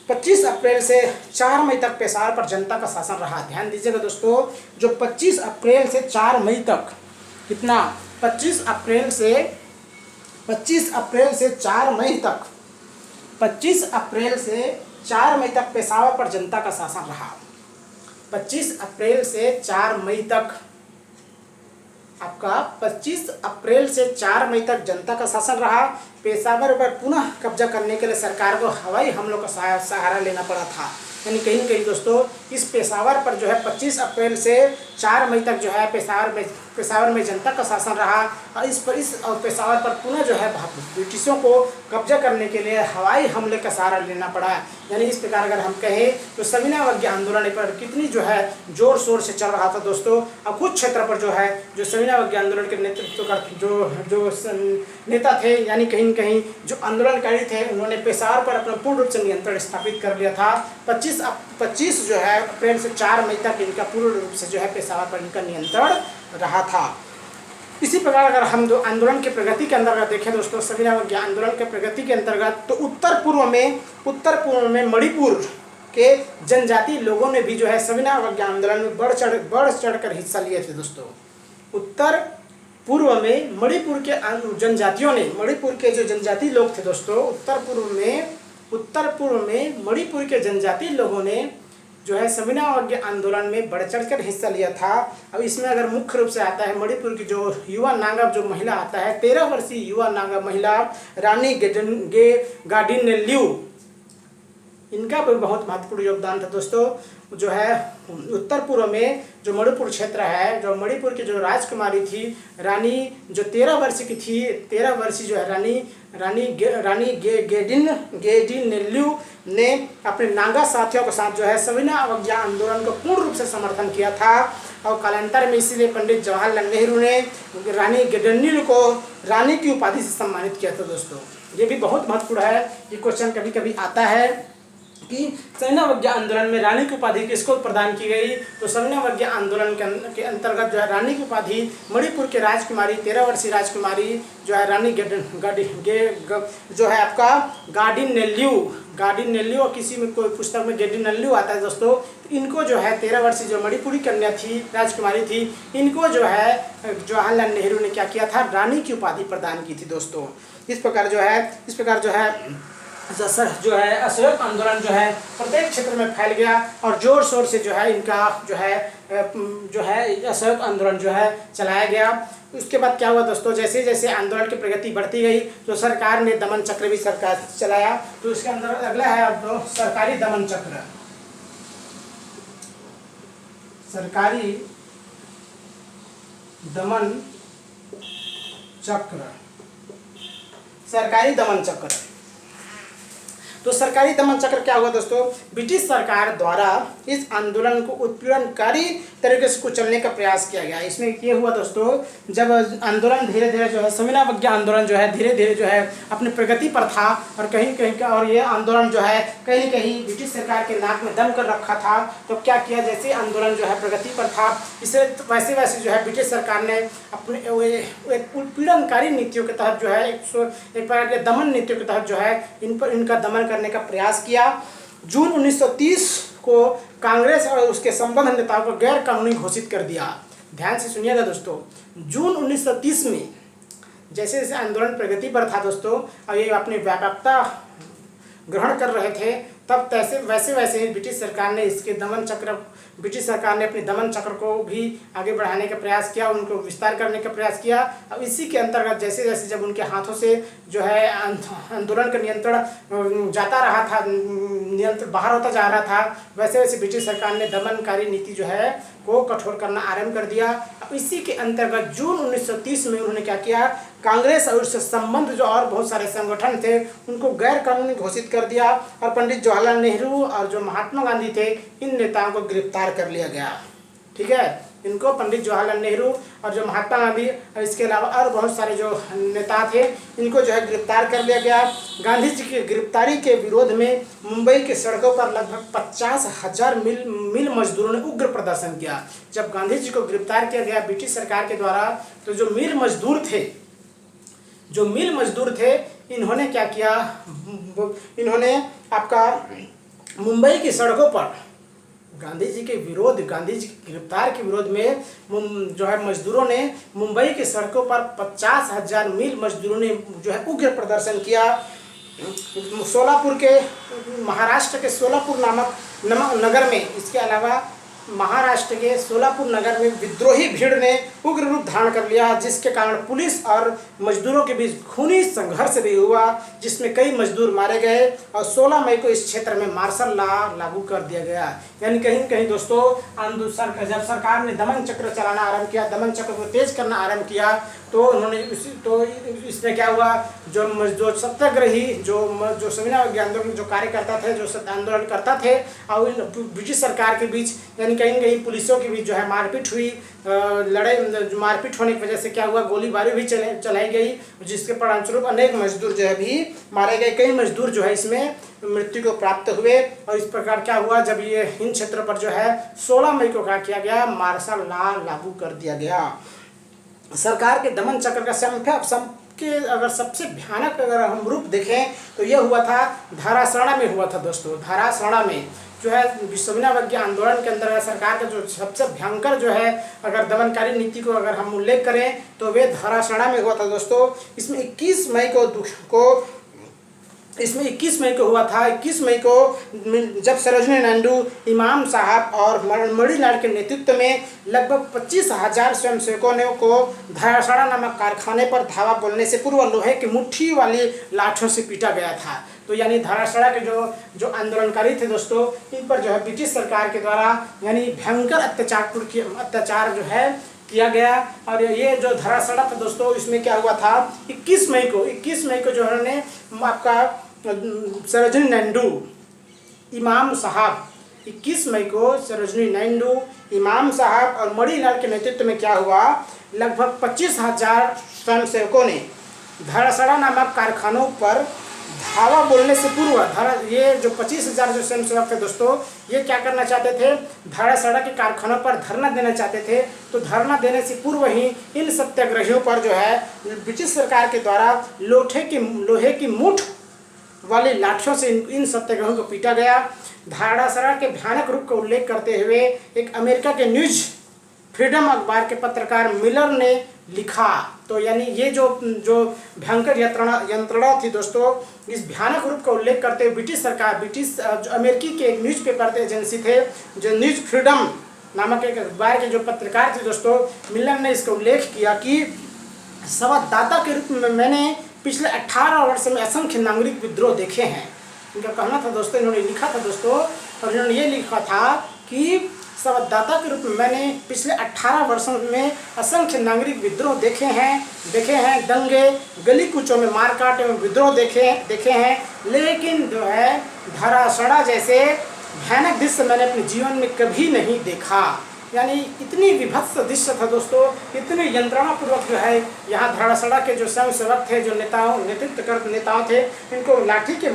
25 अप्रैल से 4 मई तक पेशावर पर जनता का शासन रहा। ध्यान दीजिएगा दोस्तों, जो 25 अप्रैल से 4 मई तक, कितना, 25 अप्रैल से 4 मई तक, 25 अप्रैल से 4 मई तक पेशावर पर जनता का शासन रहा। 25 अप्रैल से 4 मई तक आपका 25 अप्रैल से 4 मई तक जनता का शासन रहा। पेशावर पर पुनः कब्जा करने के लिए सरकार को हवाई हमलों का सहारा लेना पड़ा था। यानी कहीं न कहीं दोस्तों इस पेशावर पर जो है 25 अप्रैल से 4 मई तक जो है पेशावर में जनता का शासन रहा। और इस पेशावर पर पुनः जो है ब्रिटिशों को कब्जा करने के लिए हवाई हमले का सहारा लेना पड़ा। यानी इस प्रकार अगर हम कहें तो सविनय अवज्ञा आंदोलन पर कितनी जो है जोर शोर से चल रहा था दोस्तों। अब कुछ क्षेत्र पर जो है जो सविनय अवज्ञा आंदोलन के नेतृत्व का जो नेता थे, यानी कहीं न कहीं जो आंदोलनकारी थे, उन्होंने पेशावर पर अपना पूर्ण रूप से नियंत्रण स्थापित कर लिया था। 25 जो है अप्रैल से 4 मई तक इनका पूर्ण रूप से जो है पेशावर पर इनका नियंत्रण रहा था। इसी प्रकार अगर हम जो आंदोलन के प्रगति के अंतर्गत देखें दोस्तों, सविनय अवज्ञा आंदोलन के प्रगति के अंतर्गत, तो उत्तर पूर्व में मणिपुर के जनजातीय लोगों ने भी जो है सविनय अवज्ञा आंदोलन में बढ़ चढ़ कर हिस्सा लिए थे दोस्तों। उत्तर पूर्व में मणिपुर के जनजातियों ने, मणिपुर के जो जनजातीय लोग थे दोस्तों, उत्तर पूर्व में मणिपुर के जनजातीय लोगों ने जो है सविनय अवज्ञा आंदोलन में बढ़ चढ़कर हिस्सा लिया था। अब इसमें अगर मुख्य रूप से आता है मणिपुर की जो युवा नागा जो महिला आता है, 13 वर्षीय युवा नागा महिला रानी गाडिनेल्यू, इनका भी बहुत महत्वपूर्ण योगदान था दोस्तों। जो है उत्तर पूर्व में जो मणिपुर क्षेत्र है, जो मणिपुर की जो राजकुमारी थी रानी, जो 13 वर्ष की थी, 13 वर्षीय जो है रानी गेडिनेल्यू ने अपने नागा साथियों के साथ जो है सविनय अवज्ञा आंदोलन को पूर्ण रूप से समर्थन किया था। और कालांतर में इसीलिए पंडित जवाहरलाल नेहरू ने रानी गेडिनेल्यू को रानी की उपाधि से सम्मानित किया था दोस्तों। ये भी बहुत महत्वपूर्ण है। ये क्वेश्चन कभी कभी आता है कि सविनय अवज्ञा आंदोलन में रानी की उपाधि किसको प्रदान की गई। तो सविनय अवज्ञा आंदोलन के अंतर्गत जो है रानी की उपाधि मणिपुर के राजकुमारी, 13 वर्षीय राजकुमारी जो है रानी जो है आपका गाडिनेल्यू, और किसी में कोई पुस्तक में गेडिनेल्यू आता है दोस्तों। इनको जो है 13 वर्षीय जो मणिपुरी कन्या थी, राजकुमारी थी, इनको जो है जवाहरलाल नेहरू ने क्या किया था, रानी की उपाधि प्रदान की थी दोस्तों। इस प्रकार जो है असहयोग आंदोलन जो है प्रत्येक क्षेत्र में फैल गया और जोर शोर से जो है इनका जो है असहयोग आंदोलन जो है चलाया गया। उसके बाद क्या हुआ दोस्तों, जैसे जैसे आंदोलन की प्रगति बढ़ती गई तो सरकार ने दमन चक्र भी सरकार चलाया। तो इसके अंदर अगला है अब तो सरकारी दमन चक्र। सरकारी दमन चक्र तो सरकारी दमन चक्र क्या हुआ दोस्तों, ब्रिटिश सरकार द्वारा इस आंदोलन को उत्पीड़नकारी तरीके से कुचलने का प्रयास किया गया। इसमें ये हुआ दोस्तों, जब आंदोलन धीरे धीरे जो है सविनय अवज्ञा आंदोलन जो है धीरे धीरे जो है अपनी प्रगति पर था और कहीं ये आंदोलन जो है कहीं न कहीं ब्रिटिश सरकार के नाक में दम कर रखा था। तो क्या किया, जैसे आंदोलन जो है प्रगति पर था, इसे वैसे जो है ब्रिटिश सरकार ने अपने उत्पीड़नकारी नीतियों के तहत जो है एक प्रकार के दमन नीतियों के तहत जो है इनका दमन करने का प्रयास किया। जून 1930 को कांग्रेस और उसके संबद्ध नेताओं को गैर कानूनी घोषित कर दिया। ध्यान से सुनिएगा दोस्तों, जून 1930 में जैसे जैसे आंदोलन प्रगति पर था दोस्तों और ये अपनी व्यापकता ग्रहण कर रहे थे, तब वैसे ही ब्रिटिश सरकार ने अपने दमन चक्र को भी आगे बढ़ाने का प्रयास किया, उनको विस्तार करने का प्रयास किया। अब इसी के अंतर्गत जैसे जैसे जब उनके हाथों से जो है आंदोलन का नियंत्रण जाता रहा था, नियंत्रण बाहर होता जा रहा था, वैसे वैसे ब्रिटिश सरकार ने दमनकारी नीति जो है को कठोर करना आरंभ कर दिया। अब इसी के अंतर्गत जून 1930 में उन्होंने क्या किया, कांग्रेस और उससे संबंध जो और बहुत सारे संगठन थे उनको गैर कानूनी घोषित कर दिया और पंडित जवाहरलाल नेहरू और जो महात्मा गांधी थे इन नेताओं को गिरफ्तार कर लिया गया। ठीक है, इनको पंडित जवाहरलाल नेहरू और जो महात्मा गांधी और इसके अलावा और बहुत सारे जो नेता थे इनको जो है गिरफ्तार कर लिया गया। गांधी जी की गिरफ्तारी के विरोध में मुंबई के सड़कों पर लगभग 50,000 मिल मजदूरों ने उग्र प्रदर्शन किया। जब गांधी जी को गिरफ्तार किया गया ब्रिटिश सरकार के द्वारा, तो जो मिल मजदूर थे इन्होंने क्या किया, इन्होंने आपका मुंबई की सड़कों पर गांधी जी के विरोध, गांधी जी के गिरफ्तार के विरोध में जो है मजदूरों ने मुंबई की सड़कों पर 50,000 मील मजदूरों ने जो है उग्र प्रदर्शन किया। सोलापुर के, महाराष्ट्र के सोलापुर नामक नगर में, इसके अलावा महाराष्ट्र के सोलापुर नगर में विद्रोही भीड़ ने उग्र रूप धारण कर लिया, जिसके कारण पुलिस और मजदूरों के बीच खूनी संघर्ष भी हुआ, जिसमें कई मजदूर मारे गए और 16 मई को इस क्षेत्र में मार्शल लॉ लागू कर दिया गया। यानी कहीं न कहीं दोस्तों जब सरकार ने दमन चक्र चलाना आरंभ किया, दमन चक्र को तेज करना आरंभ किया, तो उन्होंने इसमें क्या हुआ, जो सत्याग्रही, जो संविधान आंदोलन जो कार्यकर्ता थे, जो आंदोलन करता थे, और ब्रिटिश सरकार के बीच यानी कहीं कहीं पुलिसों के बीच जो है मारपीट हुई। मारपीट होने की वजह से क्या हुआ, गोलीबारी भी चलाई गई, जिसके परिणामस्वरूप अनेक मजदूर जो है भी मारे गए। कई मजदूर जो है इसमें मृत्यु को प्राप्त हुए। और इस प्रकार क्या हुआ, जब ये इन क्षेत्रों पर जो है 16 मई को क्या किया गया, मार्शल लॉ लागू कर दिया गया। सरकार के दमन चक्र का अगर सबसे भयानक अगर हम रूप देखें तो यह हुआ था धारासड़ा में हुआ था दोस्तों। धारासड़ा में जो है संविधान आंदोलन के अंदर सरकार का जो सबसे भयंकर जो है अगर दमनकारी नीति को अगर हम उल्लेख करें तो वे धारासड़ा में हुआ था दोस्तों। इसमें 21 मई को हुआ था। 21 मई को जब सरोजिनी नायडू, इमाम साहब और मणिलाल के नेतृत्व में लगभग 25,000 स्वयंसेवकों ने को धारासड़ा नामक कारखाने पर धावा बोलने से पूर्व लोहे की मुट्ठी वाली लाठों से पीटा गया था। तो यानी धारासड़ा के जो आंदोलनकारी थे दोस्तों, इन पर जो है ब्रिटिश सरकार के द्वारा यानी भयंकर अत्याचार जो है किया गया। और ये जो धारासड़ा था दोस्तों, इसमें क्या हुआ था, 21 मई को जो उन्होंने आपका सरोजिनी नायडू, इमाम साहब, 21 मई को सरोजिनी नायडू, इमाम साहब और मणिलाल के नेतृत्व में क्या हुआ, लगभग 25,000 स्वयंसेवकों ने धारासड़ा नामक कारखानों पर धावा बोलने से पूर्व ये जो 25,000 जो स्वयंसेवक थे दोस्तों, ये क्या करना चाहते थे, धारासड़ा के कारखानों पर धरना देना चाहते थे। तो धरना देने से पूर्व ही इन सत्याग्रहियों पर जो है ब्रिटिश सरकार के द्वारा लोहे की मुठ वाली लाठियों से इन सत्याग्रहियों को पीटा गया। धारासड़ा के भयानक रूप का उल्लेख करते हुए एक अमेरिका के न्यूज फ्रीडम अखबार के पत्रकार मिलर ने लिखा। तो यानी ये जो भयंकर यंत्रणा थी दोस्तों, इस भयानक रूप का उल्लेख करते हुए जो अमेरिकी के एक न्यूज़पेपर एजेंसी थे, जो न्यूज फ्रीडम नामक एक अखबार के जो पत्रकार थे दोस्तों, मिलर ने इसका उल्लेख किया कि संवाददाता के रूप में मैंने पिछले 18 वर्ष में असंख्य नागरिक विद्रोह देखे हैं। इनका कहना था दोस्तों, इन्होंने लिखा था दोस्तों, और इन्होंने ये लिखा था कि संवाददाता के रूप में मैंने पिछले 18 वर्षों में असंख्य नागरिक विद्रोह देखे हैं, दंगे, गली कूचों में मारकाट एवं विद्रोह देखे हैं, लेकिन जो है धारासड़ा जैसे भयानक दृश्य मैंने अपने जीवन में कभी नहीं देखा। यानी इतनी विभत्स दृश्य था दोस्तों, इतनी यंत्रणापूर्वक जो है यहाँ धारासड़ा के जो स्वयंसेवक थे, जो नेताओं थे, इनको लाठी के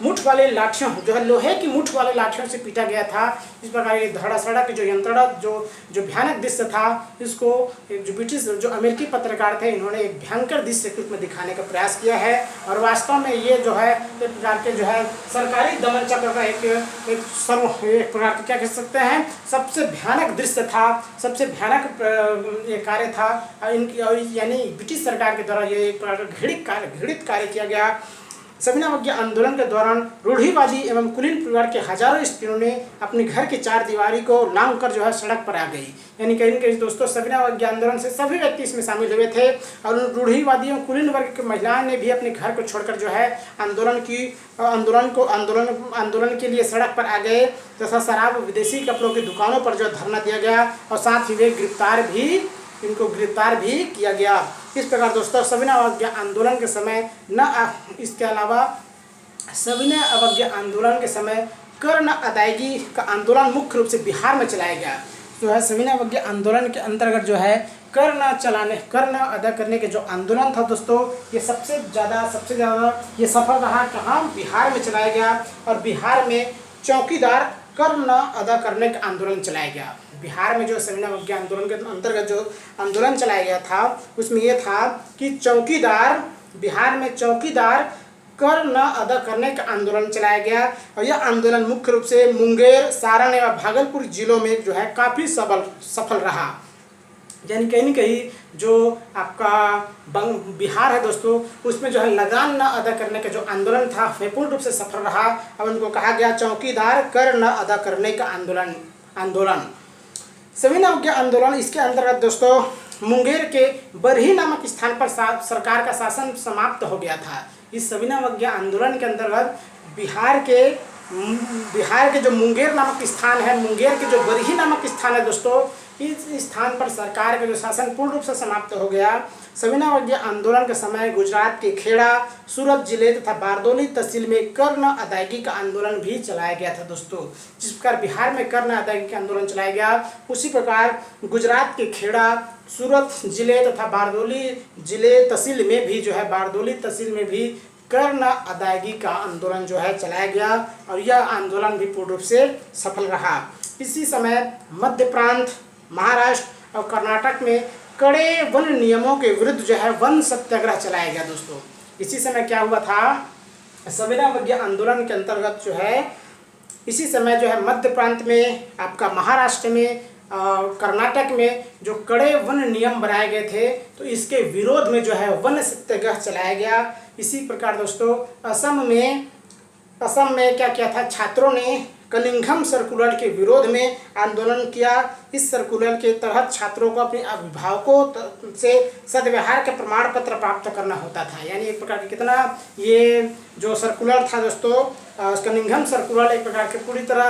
मुठ वाले लाठियों जो है लोहे की मुठ वाले लाठियों से पीटा गया था। इस प्रकार ये धारासड़ा के जो यंत्रणा जो भयानक दृश्य था, इसको जो अमेरिकी पत्रकार थे, इन्होंने एक भयंकर दृश्य के रूप में दिखाने का प्रयास किया है। और वास्तव में ये जो है एक प्रकार के जो है सरकारी दमन चक्र का एक प्रकार क्या कह सकते हैं, सबसे भयानक दृश्य था, सबसे भयानक ये कार्य था। यानी ब्रिटिश सरकार के द्वारा ये एक प्रकार घृणित कार्य किया गया। संविधान आंदोलन के दौरान रूढ़िवादी एवं कुलीन परिवार के हजारों स्त्रियों ने अपने घर की चार दीवारी को लांघ कर जो है सड़क पर आ गई। यानी कहीं कहीं दोस्तों संविधान आंदोलन से सभी व्यक्ति इसमें शामिल हुए थे, और रूढ़िवादी एवं कुलीन वर्ग की महिलाओं ने भी अपने घर को छोड़कर जो है आंदोलन के लिए सड़क पर आ गए, तथा शराब विदेशी कपड़ों की दुकानों पर जो धरना दिया गया, और साथ ही इनको गिरफ्तार भी किया गया। इस प्रकार दोस्तों सविनय अवज्ञा आंदोलन के समय इसके अलावा सविनय अवज्ञा आंदोलन के समय कर न अदायगी का आंदोलन मुख्य रूप से बिहार में चलाया गया। जो है सविनय अवज्ञा आंदोलन के अंतर्गत जो है कर न अदा करने के जो आंदोलन था दोस्तों, ये सबसे ज़्यादा ये सफल रहा कहाँ, बिहार में चलाया गया। और बिहार में चौकीदार कर न अदा करने का आंदोलन चलाया गया। बिहार में जो सविनय अवज्ञा आंदोलन के अंतर्गत जो आंदोलन चलाया गया था, उसमें यह था कि बिहार में चौकीदार कर न अदा करने का आंदोलन चलाया गया। और यह आंदोलन मुख्य रूप से मुंगेर, सारण एवं भागलपुर जिलों में जो है काफ़ी सफल रहा। यानी कहीं न कहीं जो आपका बिहार है दोस्तों, उसमें जो है लगान न अदा करने का जो आंदोलन था वह पूर्ण रूप से सफल रहा। अब उनको कहा गया चौकीदार कर न अदा करने का आंदोलन। सविनय अवज्ञा आंदोलन, इसके अंतर्गत दोस्तों मुंगेर के बरही नामक स्थान पर सरकार का शासन समाप्त हो गया था। इस सविनय अवज्ञा आंदोलन के अंतर्गत बिहार के जो मुंगेर नामक स्थान है, मुंगेर के जो बरही नामक स्थान है दोस्तों, इस स्थान पर सरकार का जो शासन पूर्ण रूप से समाप्त हो गया। सविनय अवज्ञा आंदोलन के समय गुजरात के खेड़ा, सूरत जिले तथा बारदोली तहसील में कर न अदायगी का आंदोलन भी चलाया गया था दोस्तों। जिस प्रकार बिहार में कर न अदायगी का आंदोलन चलाया गया, उसी प्रकार गुजरात के खेड़ा, सूरत जिले तथा बारदोली जिले तहसील में भी जो है बारदोली तहसील में भी कर न अदायगी का आंदोलन जो है चलाया गया। और यह आंदोलन भी पूर्ण रूप से सफल रहा। इसी समय मध्य प्रांत, महाराष्ट्र और कर्नाटक में कड़े वन नियमों के विरुद्ध जो है वन सत्याग्रह चलाया गया दोस्तों। इसी समय क्या हुआ था, सविनय अवज्ञा आंदोलन के अंतर्गत जो है इसी समय जो है मध्य प्रांत में, आपका महाराष्ट्र में, कर्नाटक में जो कड़े वन नियम बनाए गए थे, तो इसके विरोध में जो है वन सत्याग्रह चलाया गया। इसी प्रकार दोस्तों असम में क्या किया था, छात्रों ने कनिंघम सर्कुलर के विरोध में आंदोलन किया। इस सर्कुलर के तहत छात्रों को अपने अभिभावकों से सद्व्यवहार के प्रमाण पत्र प्राप्त करना होता था। यानी एक प्रकार के कितना ये जो सर्कुलर था दोस्तों, कनिंघम सर्कुलर एक प्रकार के पूरी तरह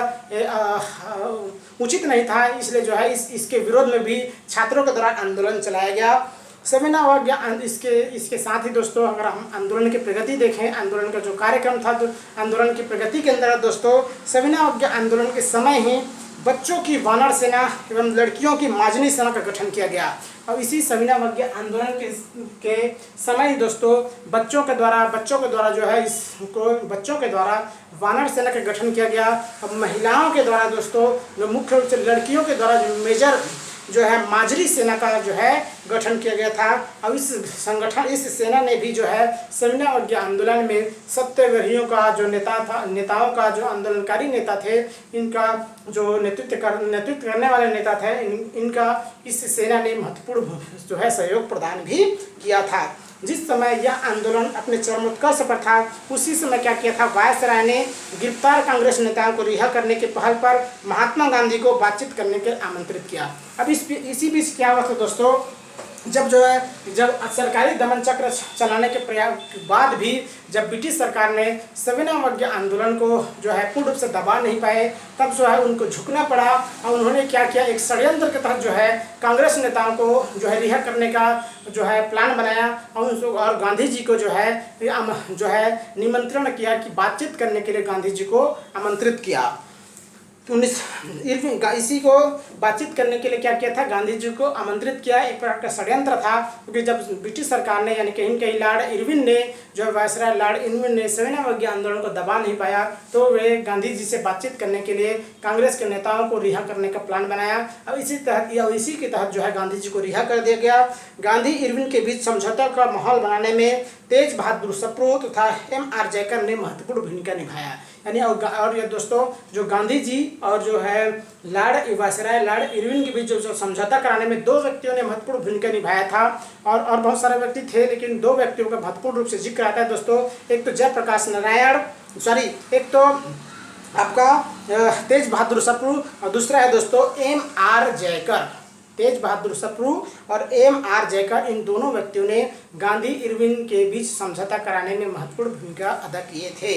उचित नहीं था, इसलिए जो है इसके विरोध में भी छात्रों के द्वारा आंदोलन चलाया गया। सविनय अवज्ञा इसके साथ ही दोस्तों अगर हम आंदोलन की प्रगति देखें, आंदोलन का जो कार्यक्रम था, तो आंदोलन की प्रगति के अंदर दोस्तों सविनय अवज्ञा आंदोलन के समय ही बच्चों की वानर सेना एवं लड़कियों की माजनी सेना का गठन किया गया। और इसी सविनय अवज्ञा आंदोलन के समय दोस्तों बच्चों के द्वारा जो है बच्चों के द्वारा वानर सेना का गठन किया गया। और महिलाओं के द्वारा दोस्तों जो मुख्य रूप से लड़कियों के द्वारा जो मेजर जो है माजरी सेना का जो है गठन किया गया था। और इस सेना ने भी जो है सविनय अवज्ञा आंदोलन में सत्याग्रहियों का जो नेताओं का जो आंदोलनकारी नेता थे, इनका जो नेतृत्व करने वाले नेता थे, इनका इस सेना ने महत्वपूर्ण जो है सहयोग प्रदान भी किया था। जिस समय यह आंदोलन अपने चरमोत्कर्ष पर था, उसी समय क्या किया था, वायसराय ने गिरफ्तार कांग्रेस नेताओं को रिहा करने के पहल पर महात्मा गांधी को बातचीत करने के लिए आमंत्रित किया। अब इसी बीच क्या हुआ था दोस्तों, जब सरकारी दमन चक्र चलाने के प्रयास के बाद भी जब ब्रिटिश सरकार ने सविनय अवज्ञा आंदोलन को जो है पूर्ण रूप से दबा नहीं पाए, तब जो है उनको झुकना पड़ा। और उन्होंने क्या किया, एक षड्यंत्र के तहत जो है कांग्रेस नेताओं को जो है रिहा करने का जो है प्लान बनाया। और गांधी जी को जो है निमंत्रण किया कि बातचीत करने के लिए गांधी जी को आमंत्रित किया। इसी को बातचीत करने के लिए क्या किया था, गांधी जी को आमंत्रित किया। एक प्रकार का षड्यंत्र था, क्योंकि जब ब्रिटिश सरकार ने यानी कहीं लॉर्ड इरविन ने जो है वायसराय लॉर्ड इरविन ने सविनय अवज्ञा आंदोलन को दबा नहीं पाया, तो वे गांधी जी से बातचीत करने के लिए कांग्रेस के नेताओं को रिहा करने का प्लान बनाया। अब इसी के तहत जो है गांधी जी को रिहा कर दिया गया। गांधी इरविन के बीच समझौता का माहौल बनाने में तेज बहादुर सप्रू तथा M.R. जयकर ने महत्वपूर्ण भूमिका निभाया। यानी और ये दोस्तों जो गांधी जी और जो है वायसराय लॉर्ड इरविन के बीच जो समझौता कराने में दो व्यक्तियों ने महत्वपूर्ण भूमिका निभाया था। और बहुत सारे व्यक्ति थे, लेकिन दो व्यक्तियों का महत्वपूर्ण रूप से जिक्र आता है दोस्तों। एक तो एक तो आपका तेज बहादुर सप्रू और दूसरा है दोस्तों M.R. जयकर। तेज बहादुर सप्रू और M.R. जयकर, इन दोनों व्यक्तियों ने गांधी इरविन के बीच समझौता कराने में महत्वपूर्ण भूमिका अदा किए थे।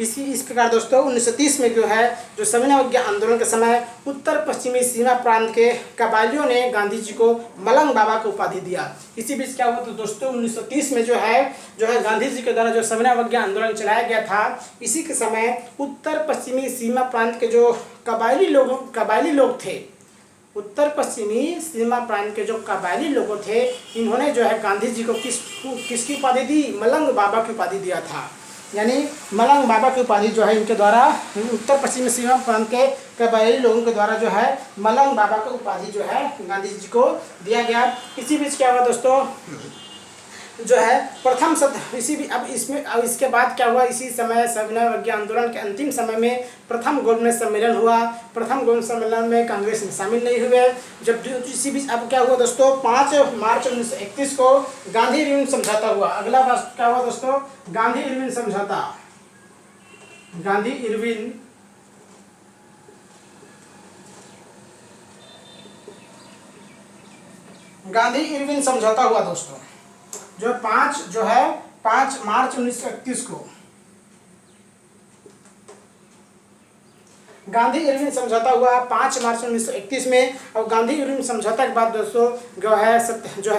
इस प्रकार दोस्तों 1930 में जो है जो सविनय अवज्ञा आंदोलन के समय उत्तर पश्चिमी सीमा प्रांत के कबायलियों ने गांधी जी को मलंग बाबा को उपाधि दिया। इसी बीच क्या हुआ तो दोस्तों 1930 में जो है गांधी जी के द्वारा जो सविनय अवज्ञा आंदोलन चलाया गया था, इसी के समय उत्तर पश्चिमी सीमा प्रांत के जो कबायली लोग थे, उत्तर पश्चिमी सीमा प्रांत के जो कबायली लोगों थे, इन्होंने जो है गांधी जी को किसकी उपाधि दी, मलंग बाबा की उपाधि दिया था। यानी मलंग बाबा की उपाधि जो है इनके द्वारा उत्तर पश्चिमी सीमा प्रांत के कबायली लोगों के द्वारा जो है मलंग बाबा की उपाधि जो है गांधी जी को दिया गया। इसी बीच क्या हुआ दोस्तों, जो है प्रथम अब इसके बाद क्या हुआ, इसी समय सविनय अवज्ञा आंदोलन के अंतिम समय में प्रथम गोलमेज सम्मेलन हुआ। प्रथम गोलमेज सम्मेलन में कांग्रेस में शामिल नहीं हुए। जब इसी बीच अब क्या हुआ दोस्तों, 5 मार्च 1931 को गांधी इरविन समझौता हुआ। अगला बात क्या हुआ दोस्तों, गांधी इरविन समझौता। गांधी इरविन समझौता हुआ दोस्तों, जो 5 मार्च 1931 को गांधी इरविन समझौता हुआ 5 मार्च 1931 में। और गांधी इरविन समझौता के बाद दोस्तों जो है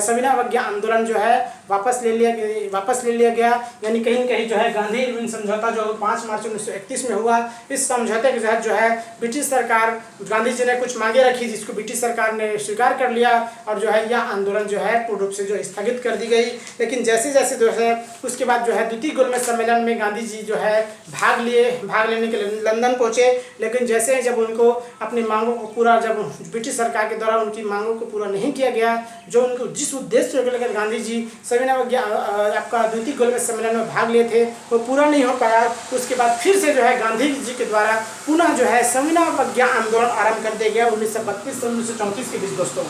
सविनय अवज्ञा आंदोलन जो है वापस ले लिया गया। यानी कहीं न कहीं जो है गांधी इरविन समझौता जो 5 मार्च 1931 में हुआ, इस समझौते के तहत जो है ब्रिटिश सरकार, गांधी जी ने कुछ मांगे रखी जिसको ब्रिटिश सरकार ने स्वीकार कर लिया और जो है यह आंदोलन जो है पूर्ण रूप से जो स्थगित कर दी गई। लेकिन जैसे जैसे जो है उसके बाद जो है द्वितीय गोलमेज सम्मेलन में गांधी जी जो है भाग लेने के लिए लंदन पहुँचे। लेकिन जैसे जब उनको अपनी मांगों को पूरा, जब ब्रिटिश सरकार के द्वारा उनकी मांगों को पूरा नहीं किया गया, जो उनको जिस उद्देश्य को लेकर गांधी जी सविनय अवज्ञा आपका द्वितीय गोलमेज सम्मेलन में भाग लिए थे वो पूरा नहीं हो पाया। उसके बाद फिर से जो है गांधी जी के द्वारा पुनः जो है सविनय अवज्ञा आंदोलन आरंभ कर दिया गया 1932 से 1934 के बीच दोस्तों।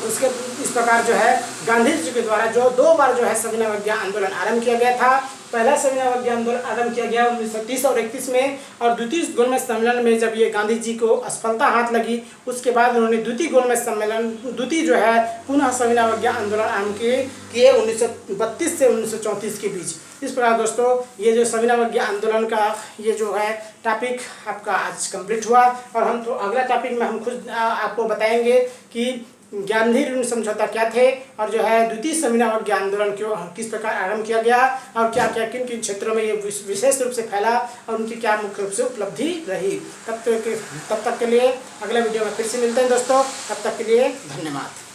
उसके इस प्रकार जो है गांधी जी के द्वारा जो 2 बार जो है सविनय अवज्ञा आंदोलन आरंभ किया गया था। पहला सविनय अवज्ञा आंदोलन आरंभ किया गया 1930 और 31 में, और द्वितीय गोलमेज सम्मेलन में जब ये गांधी जी को असफलता हाथ लगी, उसके बाद उन्होंने द्वितीय जो है पुनः सविनय अवज्ञा आंदोलन आरंभ किए 1932 से 1934 के बीच। इस प्रकार दोस्तों ये जो सविनय अवज्ञा आंदोलन का ये जो है टॉपिक आपका आज कंप्लीट हुआ। और हम तो अगला टॉपिक में हम खुद आपको बताएंगे कि गांधी इरविन समझौता क्या थे और जो है द्वितीय सविनय अवज्ञा आंदोलन क्यों किस प्रकार आरंभ किया गया और क्या क्या किन किन क्षेत्रों में ये विशेष रूप से फैला और उनकी क्या मुख्य रूप से उपलब्धि रही। तब तक के लिए अगले वीडियो में फिर से मिलते हैं दोस्तों। तब तक के लिए धन्यवाद।